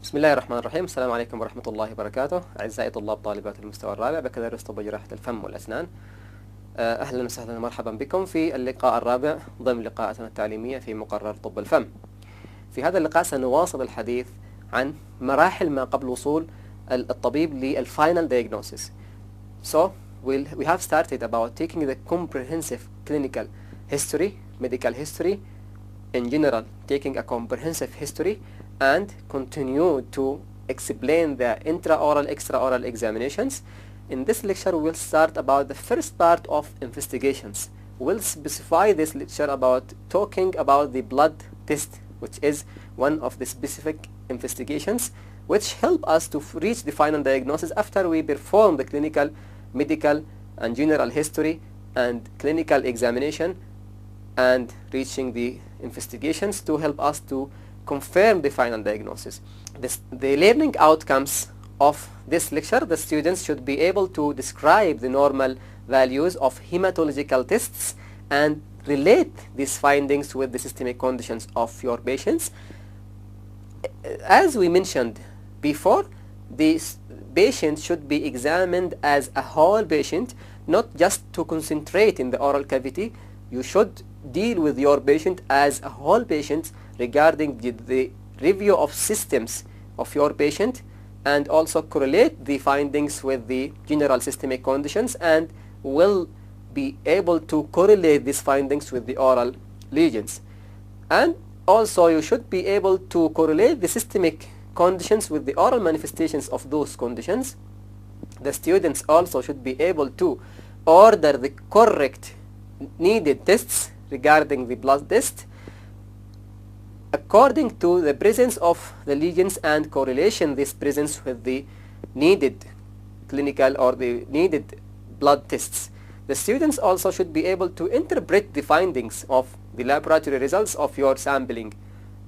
بسم الله الرحمن الرحيم. السلام عليكم ورحمة الله وبركاته. أعزائي طلاب طالبات المستوى الرابع بكالوريوس طب جراحة الفم والأسنان، أهلا وسهلا ومرحبا بكم في اللقاء الرابع ضمن لقاءاتنا التعليمية في مقرر طب الفم. في هذا اللقاء سنواصل الحديث عن مراحل ما قبل وصول الطبيب للفاينل diagnosis. So we have started about taking the comprehensive clinical history, medical history in general, taking a comprehensive history, and continue to explain the intraoral, extraoral examinations. In this lecture we will start about the first part of investigations. We'll specify this lecture about talking about the blood test, which is one of the specific investigations which help us to reach the final diagnosis after we perform the clinical, medical and general history and clinical examination, and reaching the investigations to help us to confirm the final diagnosis. The learning outcomes of this lecture, the students should be able to describe the normal values of hematological tests and relate these findings with the systemic conditions of your patients. As we mentioned before, the patient should be examined as a whole patient, not just to concentrate in the oral cavity. You should deal with your patient as a whole patient regarding the review of systems of your patient, and also correlate the findings with the general systemic conditions, and will be able to correlate these findings with the oral lesions. And also you should be able to correlate the systemic conditions with the oral manifestations of those conditions. The students also should be able to order the correct needed tests regarding the blood test according to the presence of the lesions, and correlation this presence with the needed clinical or the needed blood tests. The students also should be able to interpret the findings of the laboratory results of your sampling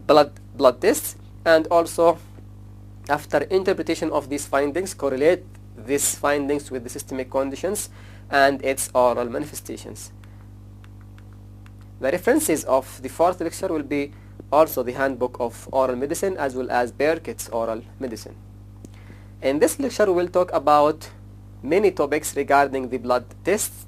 blood tests, and also after interpretation of these findings correlate these findings with the systemic conditions and its oral manifestations. The references of the fourth lecture will be also the handbook of oral medicine as well as Burkitt's oral medicine. In this lecture we will talk about many topics regarding the blood tests.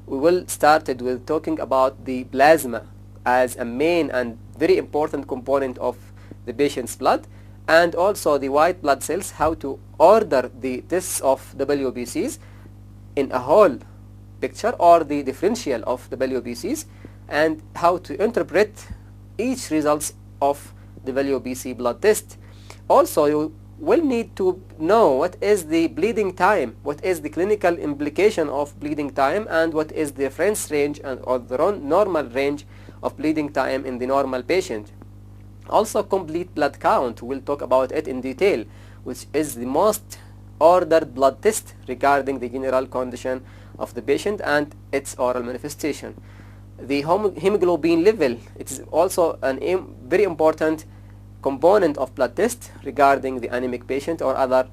We will start with talking about the plasma as a main and very important component of the patient's blood, and also the white blood cells, how to order the tests of WBCs in a whole picture or the differential of WBCs, and how to interpret each results of the WBC blood test. Also you will need to know what is the bleeding time, what is the clinical implication of bleeding time, and what is the reference range and or the normal range of bleeding time in the normal patient. Also complete blood count, we'll talk about it in detail, which is the most ordered blood test regarding the general condition of the patient and its oral manifestation. The hemoglobin level, it is also a very important component of blood test regarding the anemic patient or other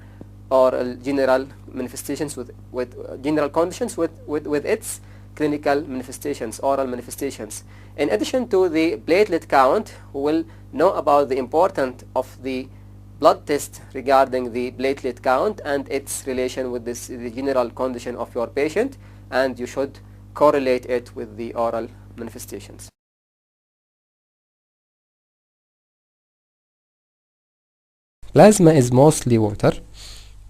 or general manifestations with general conditions with its clinical manifestations, oral manifestations. In addition to the platelet count, we will know about the importance of the blood test regarding the platelet count and its relation with the general condition of your patient, and you should correlate it with the oral manifestations. Plasma is mostly water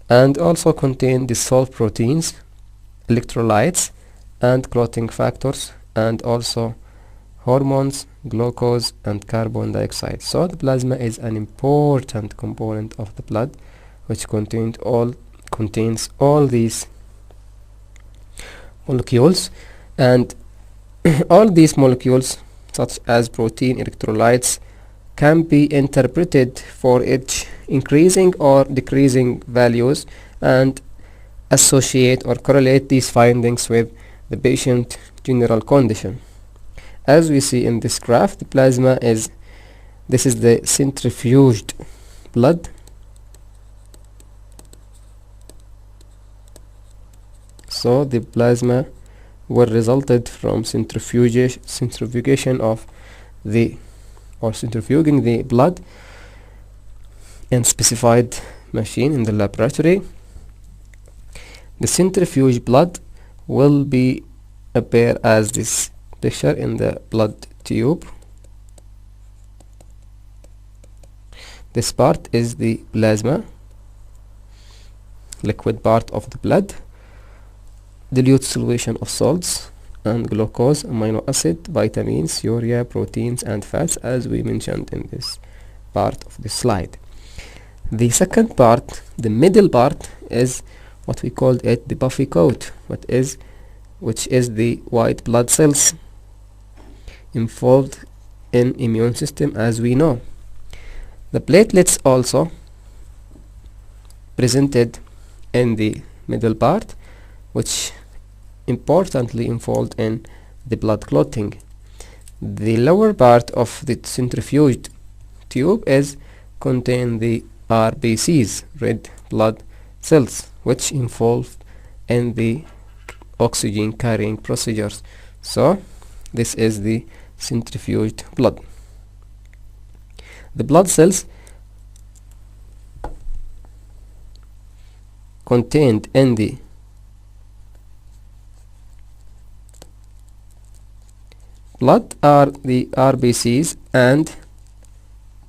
and also contain dissolved proteins, electrolytes and clotting factors, and also hormones, glucose and carbon dioxide. So the plasma is an important component of the blood which contains all these molecules, and all these molecules such as protein, electrolytes can be interpreted for its increasing or decreasing values and associate or correlate these findings with the patient general condition. As we see in this graph, the plasma is, this is the centrifuged blood. So the plasma were resulted from centrifugation of the, or centrifuging the blood and specified machine in the laboratory. The centrifuge blood will be appear as this picture in the blood tube. This part is the plasma, liquid part of the blood, dilute solution of salts and glucose, amino acid, vitamins, urea, proteins and fats, as we mentioned in this part of the slide. The second part, the middle part, is what we called it the buffy coat, which is the white blood cells involved in immune system, as we know. The platelets also presented in the middle part, which importantly involved in the blood clotting. The lower part of the centrifuge tube is contain the RBCs, red blood cells, which involved in the oxygen carrying procedures. So this is the centrifuged blood. The blood cells contained in the blood are the RBCs and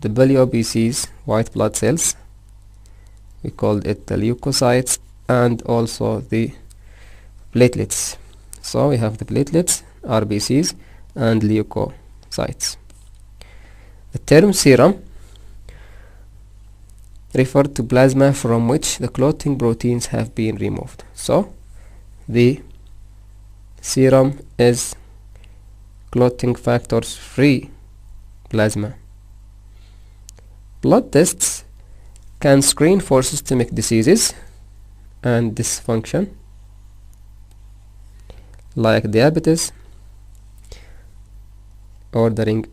the BCs, white blood cells. We called it the leukocytes, and also the platelets. So we have the platelets, RBCs and leukocytes. The term serum referred to plasma from which the clotting proteins have been removed. So the serum is clotting factors free plasma. Blood tests can screen for systemic diseases and dysfunction like diabetes, ordering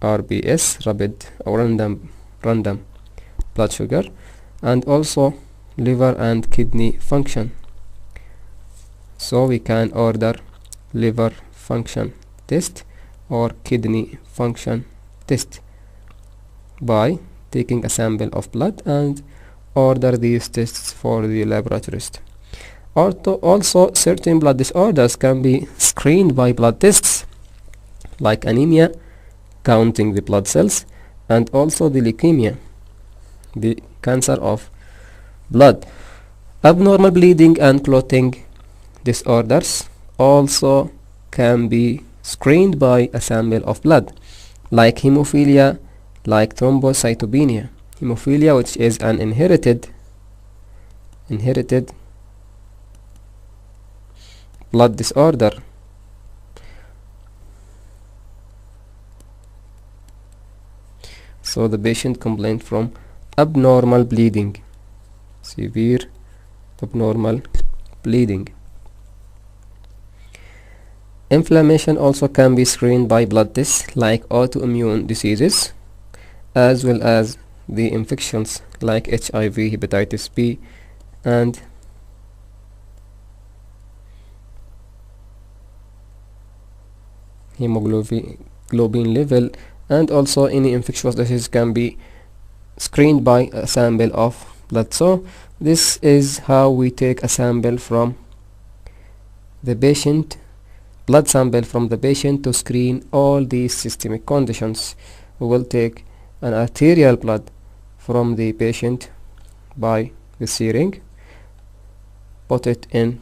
RBS, rapid or random blood sugar, and also liver and kidney function. So we can order liver function test or kidney function test by taking a sample of blood and order these tests for the laboratorist. Also certain blood disorders can be screened by blood tests like anemia, counting the blood cells, and also the leukemia, the cancer of blood. Abnormal bleeding and clotting disorders also can be screened by a sample of blood, like hemophilia, like thrombocytopenia. Hemophilia, which is an inherited blood disorder. So the patient complained from abnormal bleeding, severe abnormal bleeding. Inflammation also can be screened by blood tests like autoimmune diseases, as well as the infections like HIV, hepatitis B, and hemoglobin level, and also any infectious disease can be screened by a sample of blood. So this is how we take a sample from the patient, blood sample from the patient, to screen all these systemic conditions. We will take an arterial blood from the patient by the syringe, put it in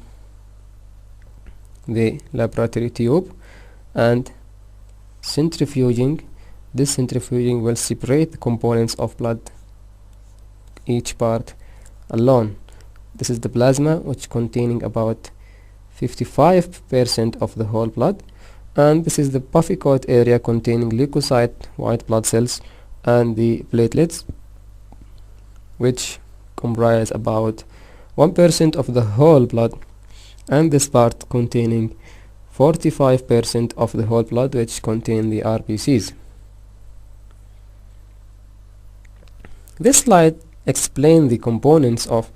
the laboratory tube, and centrifuging. This centrifuging will separate the components of blood, each part alone. This is the plasma, which containing about 55% of the whole blood, and this is the puffy coat area containing leukocyte, white blood cells, and the platelets, which comprise about 1% of the whole blood, and this part containing 45% of the whole blood, which contain the RBCs. This slide explains the components of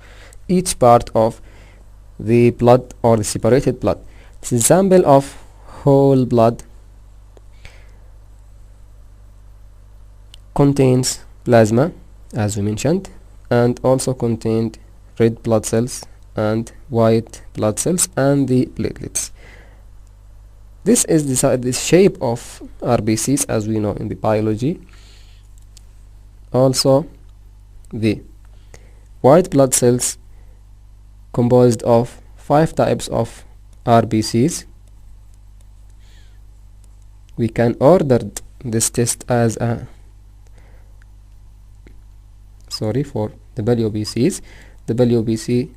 each part of the blood or the separated blood. This is a sample of whole blood contains plasma, as we mentioned, and also contained red blood cells and white blood cells and the platelets. This is the shape of RBCs as we know in the biology. Also, the white blood cells composed of 5 types of RBCs. We can order this test as a for the WBCs, the WBC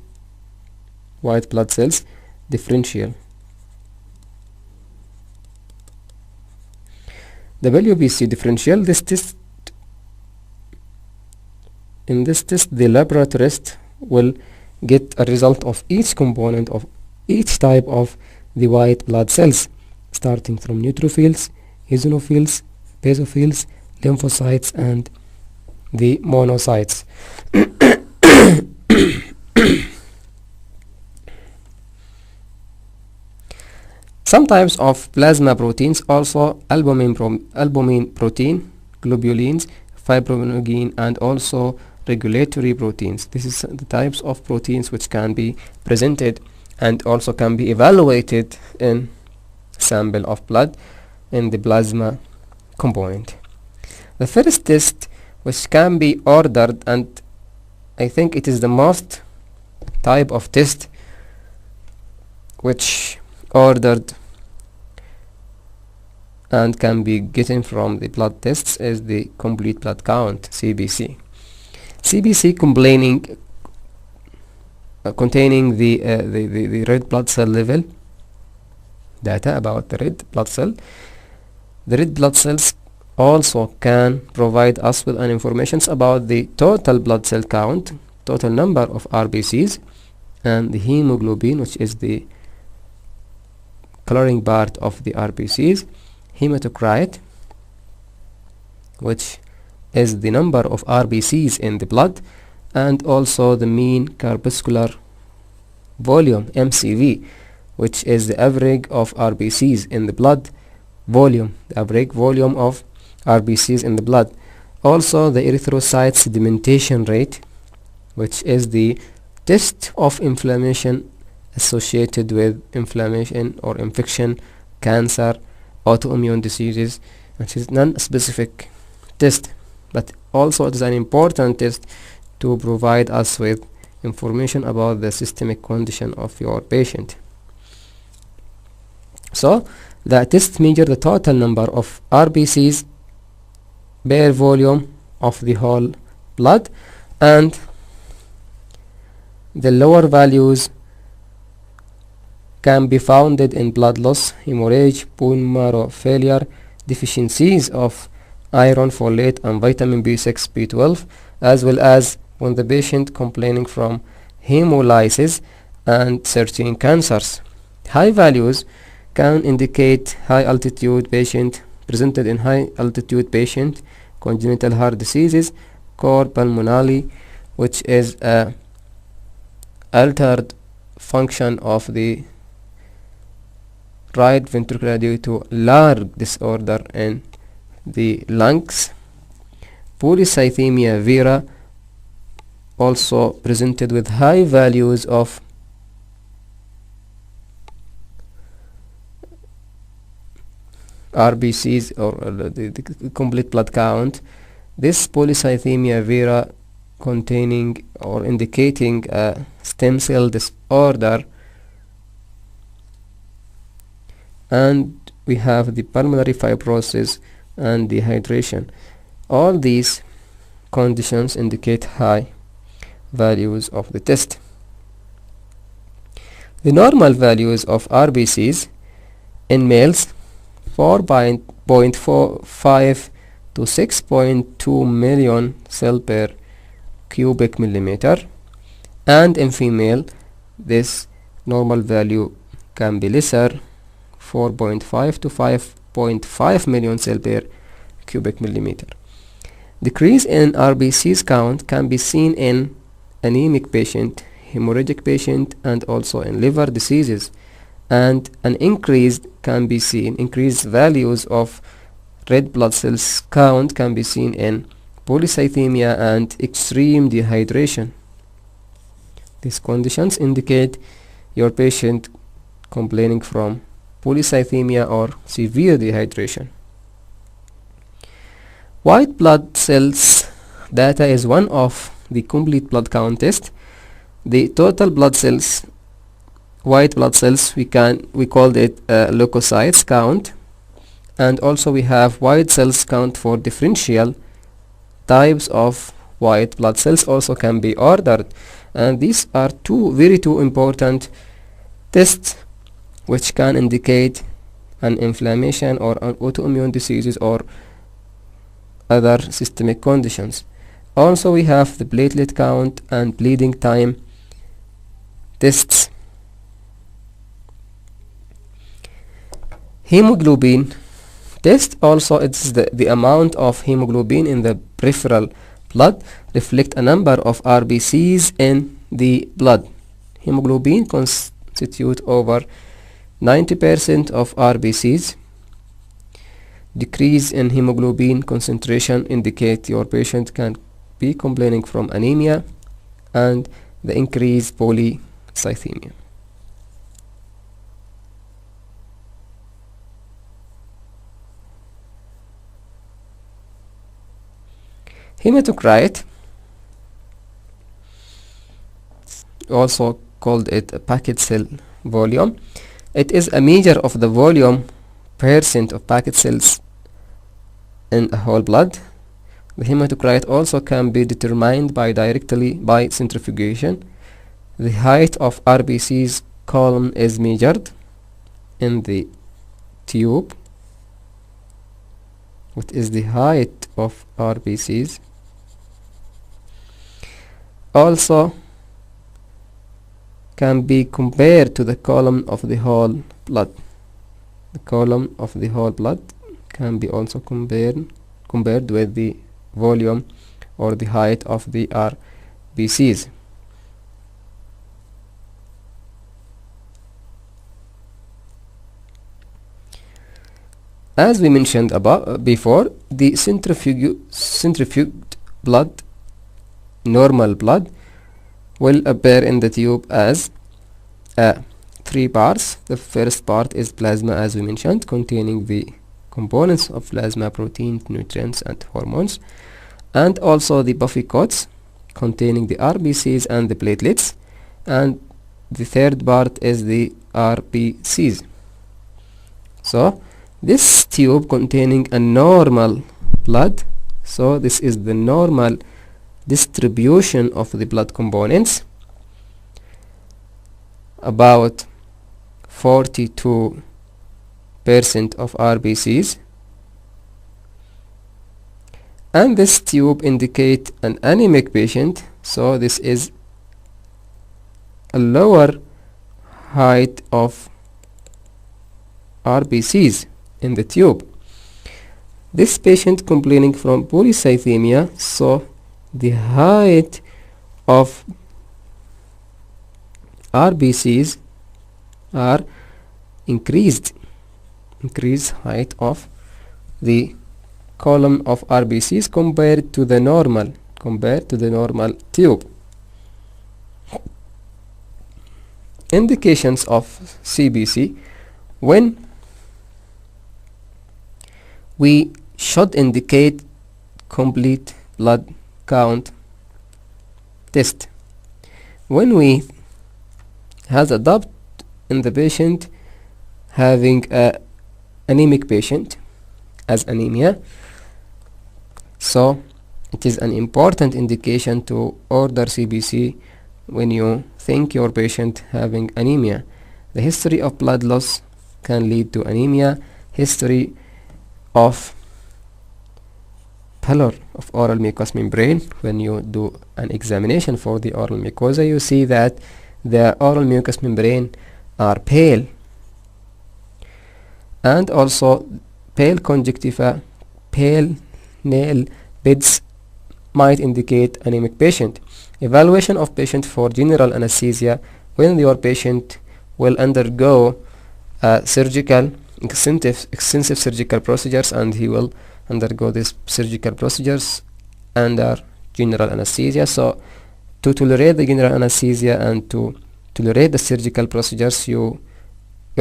white blood cells differential. The WBC differential, in this test the laboratorist will get a result of each component of each type of the white blood cells, starting from neutrophils, eosinophils, basophils, lymphocytes and the monocytes. Some types of plasma proteins, also albumin protein, globulins, fibrinogen and also regulatory proteins. This is the types of proteins which can be presented and also can be evaluated in sample of blood in the plasma component. The first test which can be ordered, and I think it is the most type of test which ordered and can be getting from the blood tests, is the complete blood count, CBC. CBC containing the red blood cell level data about the red blood cell. The red blood cells also can provide us with an information about the total blood cell count, total number of RBCs, and the hemoglobin, which is the coloring part of the RBCs, hematocrit, which is the number of RBCs in the blood, and also the mean corpuscular volume, MCV, which is the average of RBCs in the blood volume, the average volume of RBCs in the blood. Also the erythrocyte sedimentation rate, which is the test of inflammation associated with inflammation or infection, cancer, autoimmune diseases, which is non-specific test, but also it is an important test to provide us with information about the systemic condition of your patient. So the test measure the total number of RBCs per volume of the whole blood, and the lower values can be founded in blood loss, hemorrhage, bone marrow failure, deficiencies of iron, folate and vitamin B6, B12, as well as when the patient complaining from hemolysis and certain cancers. High values can indicate high altitude patient, presented in high altitude patient, congenital heart diseases, cor pulmonale, which is a altered function of the right ventricle due to large disorder in the lungs. Polycythemia vera, also presented with high values of RBCs or the complete blood count. This polycythemia vera containing or indicating a stem cell disorder. And we have the pulmonary fibrosis and dehydration. All these conditions indicate high values of the test. The normal values of RBCs in males 4.45 to 6.2 million cell per cubic millimeter, and in female this normal value can be lesser, 4.5 to 5.5 million cell per cubic millimeter. Decrease in RBCs count can be seen in anemic patient, hemorrhagic patient, and also in liver diseases, and an increase can be seen, increased values of red blood cells count can be seen in polycythemia and extreme dehydration. These conditions indicate your patient complaining from polycythemia or severe dehydration. White blood cells data is one of the complete blood count test. The total blood cells, white blood cells, we called it leukocytes count, and also we have white cells count for differential types of white blood cells also can be ordered, and these are two very important tests which can indicate an inflammation or an autoimmune diseases or other systemic conditions. Also we have the platelet count and bleeding time tests. Hemoglobin test, also it's the amount of hemoglobin in the peripheral blood, reflect a number of RBCs in the blood. Hemoglobin constitute over 90% of RBCs. Decrease in hemoglobin concentration indicate your patient can be complaining from anemia and the increased polycythemia. Hematocrit, also called it a packed cell volume. It is a measure of the volume percent of packed cells in a whole blood. The hematocrit also can be determined directly by centrifugation. The height of RBC's column is measured in the tube. What is the height of RBCs? Also can be compared to the column of the whole blood. The column of the whole blood can be also compared with the volume or the height of the RBCs. As we mentioned before, the centrifuged blood, normal blood, will appear in the tube as 3 parts. The first part is plasma, as we mentioned, containing the components of plasma, proteins, nutrients and hormones, and also the buffy coats containing the RBCs and the platelets, and the third part is the RBCs. So this tube containing a normal blood, so this is the normal distribution of the blood components, about 42% of RBCs, and this tube indicate an anemic patient, so this is a lower height of RBCs in the tube. This patient complaining from polycythemia, so the height of RBCs are increased height of the column of RBCs compared to the normal tube. Indications of CBC: when we should indicate complete blood count test, when we has a doubt in the patient having a anemic patient as anemia, so it is an important indication to order CBC when you think your patient having anemia. The history of blood loss can lead to anemia. History of pallor of oral mucous membrane, when you do an examination for the oral mucosa, you see that the oral mucous membrane are pale, and also pale conjunctiva, pale nail beds might indicate anemic patient. Evaluation of patient for general anesthesia: when your patient will undergo extensive surgical procedures, and he will undergo these surgical procedures under general anesthesia. So to tolerate the general anesthesia and to tolerate the surgical procedures, your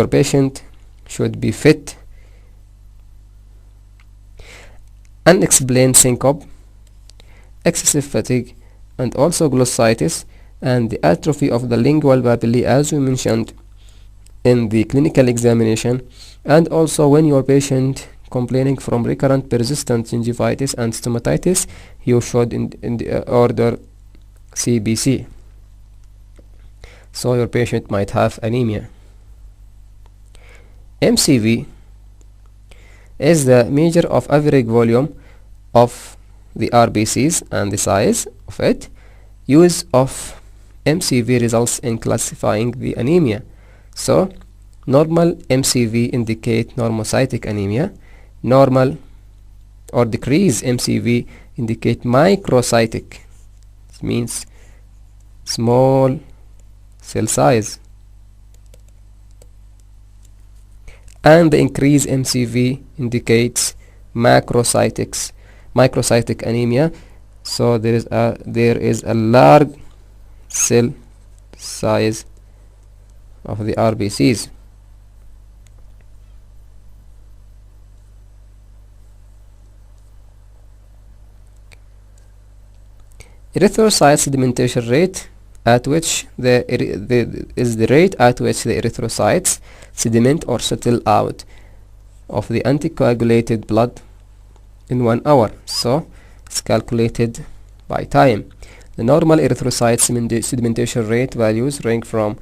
patient should be fit. Unexplained syncope, excessive fatigue, and also glossitis, and the atrophy of the lingual papillae as we mentioned in the clinical examination. And also when your patient complaining from recurrent persistent gingivitis and stomatitis, you should order CBC. So your patient might have anemia. MCV is the measure of average volume of the RBCs and the size of it. Use of MCV results in classifying the anemia. So normal MCV indicate normocytic anemia. Normal or decreased MCV indicate microcytic. This means small cell size. And the increased MCV indicates macrocytic anemia. So there is a large cell size of the RBCs. Erythrocyte sedimentation rate, at which the rate at which the erythrocytes sediment or settle out of the anticoagulated blood in 1 hour. So it's calculated by time. The normal erythrocyte sedimentation rate values range from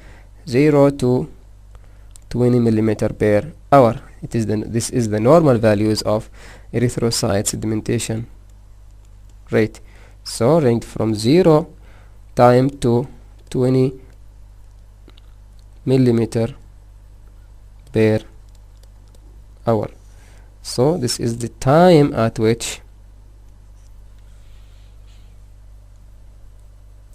0 to 20 millimeter per hour. This is the normal values of erythrocyte sedimentation rate. So range from 0 time to 20 millimeter per hour. So this is the time at which,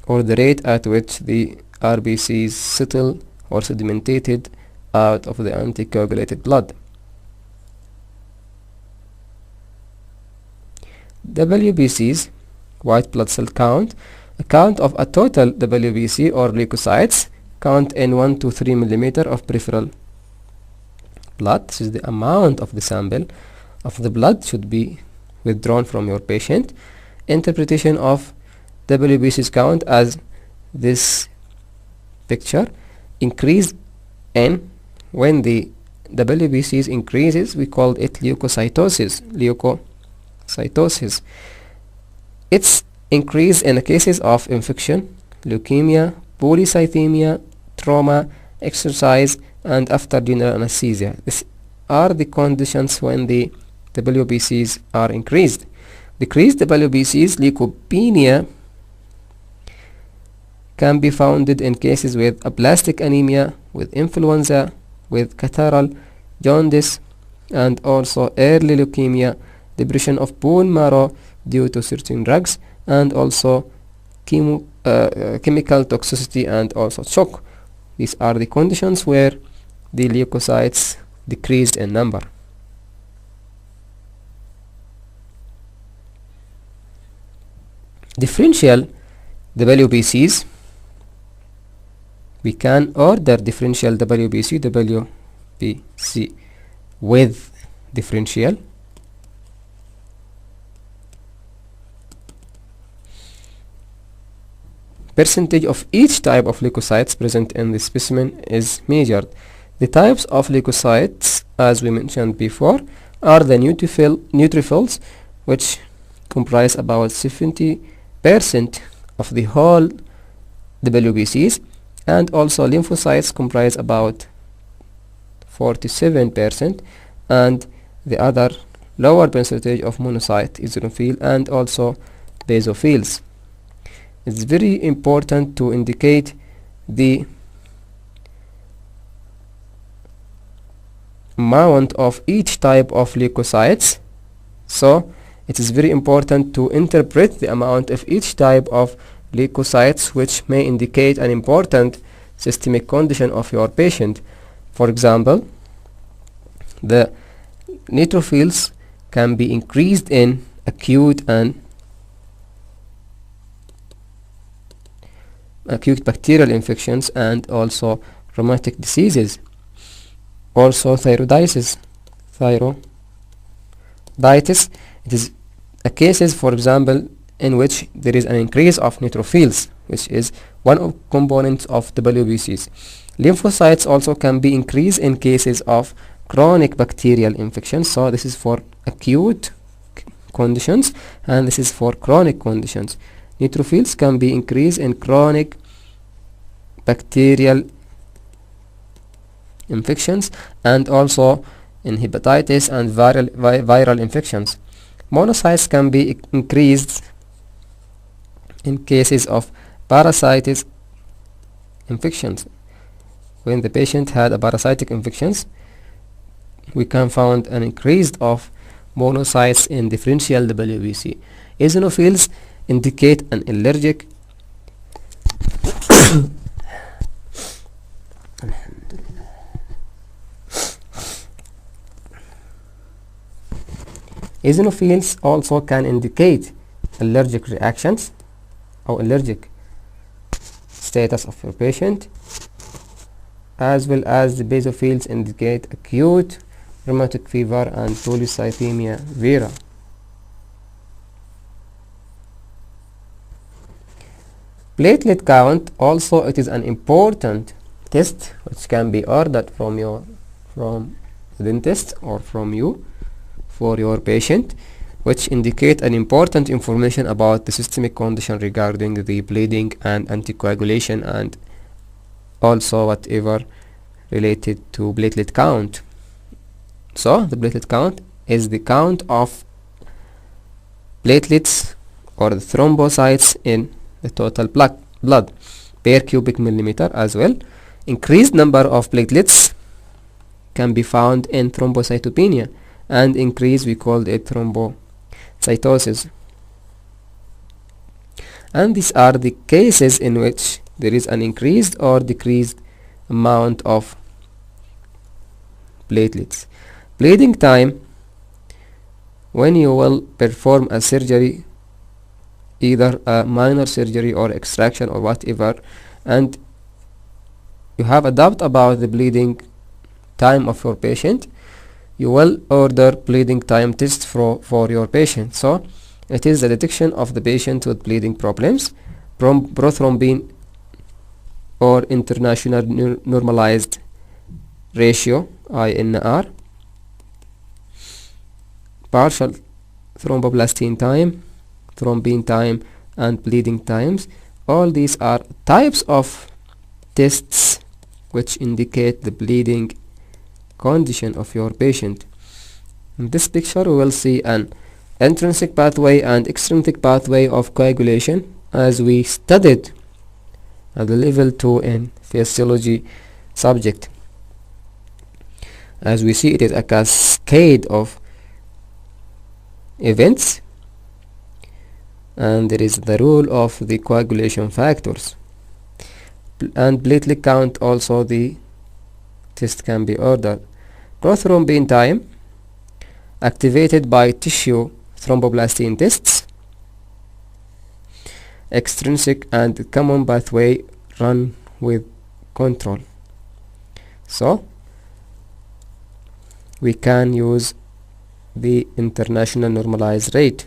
or the rate at which, the RBCs settle or sedimentated out of the anticoagulated blood. WBCs, white blood cell count, a count of a total WBC or leukocytes count in 1 to 3 millimeter of peripheral blood. This is the amount of the sample of the blood should be withdrawn from your patient. Interpretation of WBCs count as this picture. Increase n, when the WBCs increases, we call it leukocytosis. It's increase in the cases of infection, leukemia, polycythemia, trauma, exercise, and after general anesthesia. These are the conditions when the WBCs are increased. Decreased WBCs, leukopenia, can be founded in cases with aplastic anemia, with influenza, with catarrhal jaundice, and also early leukemia, depression of bone marrow due to certain drugs, and also chemical toxicity and also shock. These are the conditions where the leukocytes decreased in number. Differential WBCs, we can order differential WBC with differential. Percentage of each type of leukocytes present in the specimen is measured. The types of leukocytes, as we mentioned before, are the neutrophils, which comprise about 70% of the whole WBCs, and also lymphocytes comprise about 47%, and the other lower percentage of monocyte, eosinophil, and also basophils. It's very important to indicate the amount of each type of leukocytes. So it is very important to interpret the amount of each type of leukocytes, which may indicate an important systemic condition of your patient. For example, the neutrophils can be increased in acute and acute bacterial infections, and also rheumatic diseases. Also thyroiditis. It is a cases, for example, in which there is an increase of neutrophils, which is one of components of the WBCs. Lymphocytes also can be increased in cases of chronic bacterial infections. So this is for acute conditions and this is for chronic conditions. Neutrophils can be increased in chronic bacterial infections and also in hepatitis and viral infections. Monocytes can be increased in cases of parasitic infections. When the patient had a parasitic infections, we can find an increase of monocytes in differential WBC. Eosinophils indicate an allergic Eosinophils also can indicate allergic reactions or allergic status of your patient, as well as the basophils indicate acute rheumatic fever and polycythemia vera. Platelet count also, it is an important test which can be ordered from the dentist or from you for your patient, which indicate an important information about the systemic condition regarding the bleeding and anticoagulation and also whatever related to platelet count. So the platelet count is the count of platelets or the thrombocytes in the total blood per cubic millimeter. As well, increased number of platelets can be found in thrombocytopenia, and increase we called it thrombocytosis. And these are the cases in which there is an increased or decreased amount of platelets. Bleeding time, when you will perform a surgery, either a minor surgery or extraction or whatever, and you have a doubt about the bleeding time of your patient, you will order bleeding time test for your patient. So it is the detection of the patient with bleeding problems, prothrombin or international normalized ratio INR, partial thromboplastin time, thrombin time, and bleeding times. All these are types of tests which indicate the bleeding condition of your patient. In this picture we will see an intrinsic pathway and extrinsic pathway of coagulation as we studied at the level 2 in physiology subject. As we see, it is a cascade of events, and there is the role of the coagulation factors. And platelet count also, the test can be ordered. Prothrombin time activated by tissue thromboplastin tests. Extrinsic and common pathway run with control. So we can use the international normalized rate.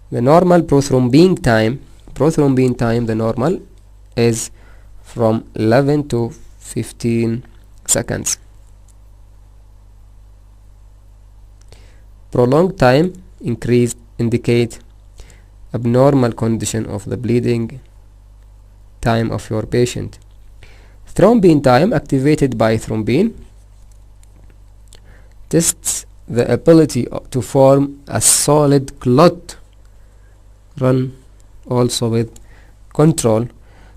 The normal prothrombin time, the normal is from 11 to 15 seconds. Prolonged time increase indicate abnormal condition of the bleeding time of your patient. Thrombin time activated by thrombin tests the ability to form a solid clot, run also with control.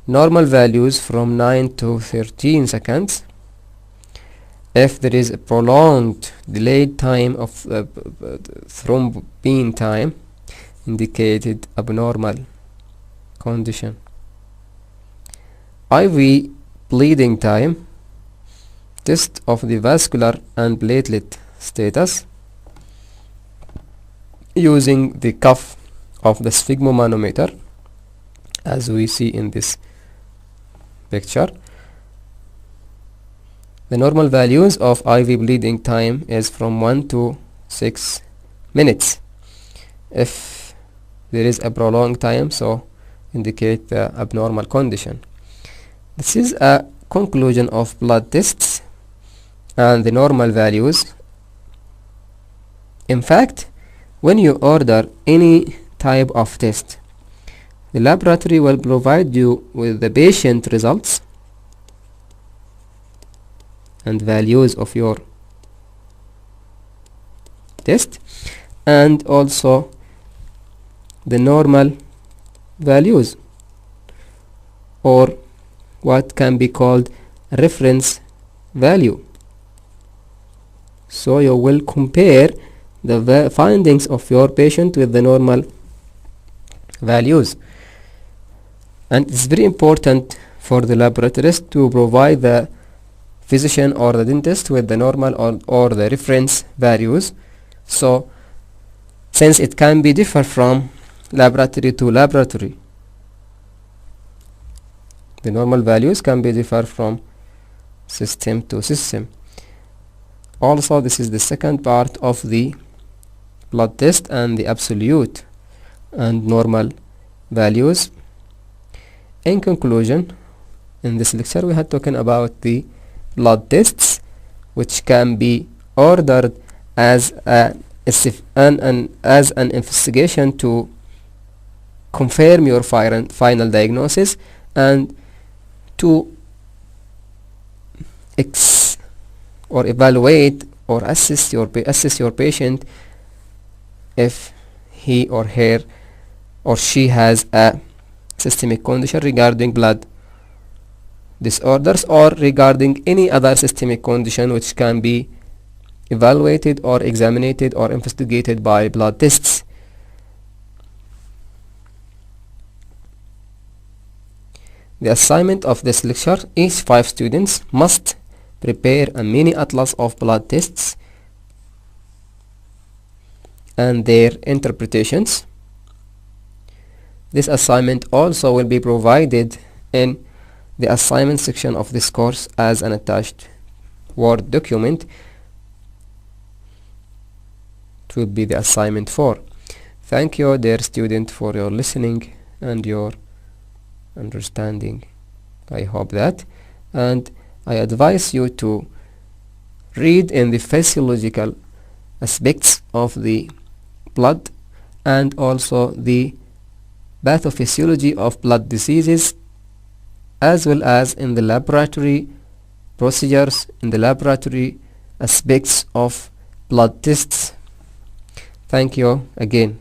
Normal values from 9 to 13 seconds. If there is a prolonged delayed time of thrombin time, indicated abnormal condition. IV bleeding time, test of the vascular and platelet status using the cuff of the sphygmomanometer. as we see in this picture. The normal values of IV bleeding time is from 1 to 6 minutes. If there is a prolonged time, so indicate the abnormal condition. This is a conclusion of blood tests and the normal values. In fact, when you order any type of test, the laboratory will provide you with the patient results and values of your test, and also the normal values, or what can be called reference value. So you will compare the findings of your patient with the normal values, and it's very important for the laboratorist to provide the physician or the dentist with the normal or the reference values. So since it can be differ from laboratory to laboratory, the normal values can be differ from system to system. Also, this is the second part of the blood test and the absolute and normal values. In conclusion, in this lecture we had talking about the blood tests, which can be ordered as an investigation to confirm your final diagnosis and to evaluate or assess your patient if he or her or she has a systemic condition regarding blood disorders or regarding any other systemic condition which can be evaluated or examined or investigated by blood tests. The assignment of this lecture: each 5 students must prepare a mini atlas of blood tests and their interpretations. This assignment also will be provided in the assignment section of this course as an attached Word document. It will be the assignment 4. Thank you, dear student, for your listening and your understanding. I hope that, and I advise you to read in the physiological aspects of the blood and also the pathophysiology of blood diseases, as well as in the laboratory procedures, in the laboratory aspects of blood tests. Thank you again.